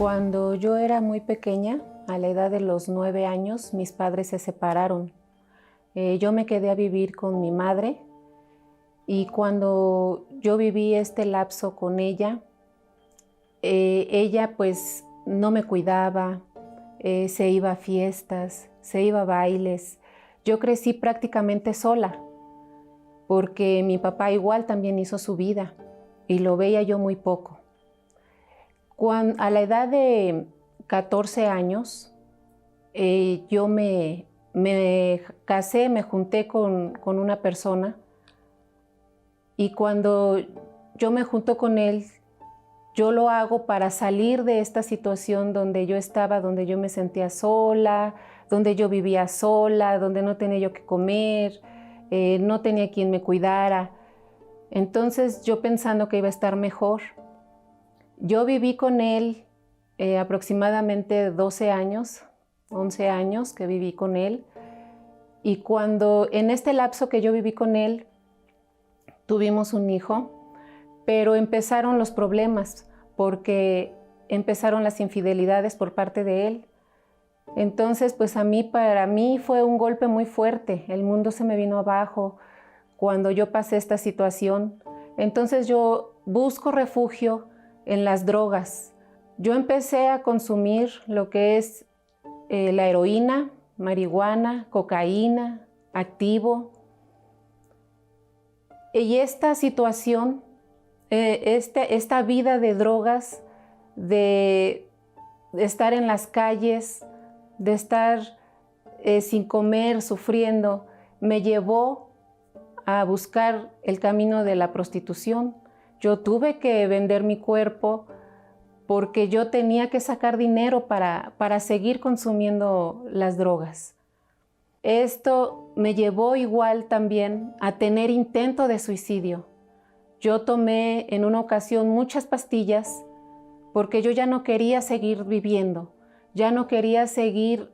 Cuando yo era muy pequeña, a la edad de los 9 años, mis padres se separaron. Yo me quedé a vivir con mi madre y cuando yo viví este lapso con ella, ella pues no me cuidaba, se iba a fiestas, se iba a bailes. Yo crecí prácticamente sola porque mi papá igual también hizo su vida y lo veía yo muy poco. A la edad de 14 años, yo me casé, me junté con una persona y cuando yo me junto con él, yo lo hago para salir de esta situación donde yo estaba, donde yo me sentía sola, donde yo vivía sola, donde no tenía yo que comer, no tenía quien me cuidara. Entonces yo pensando que iba a estar mejor, yo viví con él aproximadamente 12 años, 11 años que viví con él. Y cuando en este lapso que yo viví con él, tuvimos un hijo, pero empezaron los problemas porque empezaron las infidelidades por parte de él. Entonces, pues para mí fue un golpe muy fuerte. El mundo se me vino abajo cuando yo pasé esta situación. Entonces yo busco refugio en las drogas. Yo empecé a consumir lo que es la heroína, marihuana, cocaína, activo. Y esta situación, esta vida de drogas, de estar en las calles, de estar sin comer, sufriendo, me llevó a buscar el camino de la prostitución. Yo tuve que vender mi cuerpo porque yo tenía que sacar dinero para seguir consumiendo las drogas. Esto me llevó igual también a tener intento de suicidio. Yo tomé en una ocasión muchas pastillas porque yo ya no quería seguir viviendo, ya no quería seguir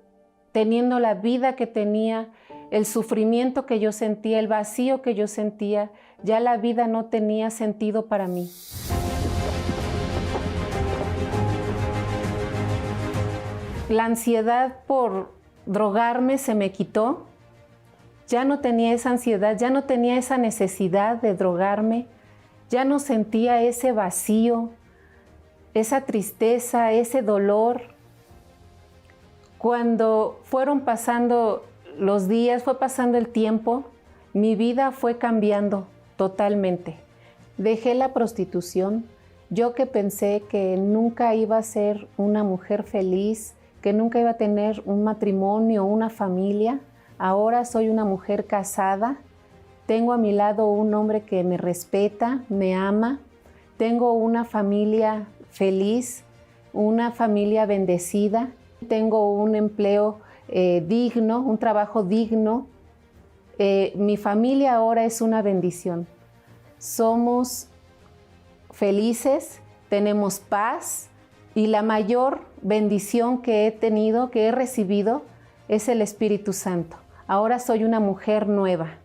teniendo la vida que tenía, el sufrimiento que yo sentía, el vacío que yo sentía, ya la vida no tenía sentido para mí. La ansiedad por drogarme se me quitó, ya no tenía esa ansiedad, ya no tenía esa necesidad de drogarme, ya no sentía ese vacío, esa tristeza, ese dolor. Cuando fueron pasando los días, fue pasando el tiempo, mi vida fue cambiando totalmente. Dejé la prostitución, yo que pensé que nunca iba a ser una mujer feliz, que nunca iba a tener un matrimonio, una familia. Ahora soy una mujer casada, tengo a mi lado un hombre que me respeta, me ama, tengo una familia feliz, una familia bendecida, tengo un empleo digno, un trabajo digno. Mi familia ahora es una bendición. Somos felices, tenemos paz y la mayor bendición que he tenido, que he recibido, es el Espíritu Santo. Ahora soy una mujer nueva.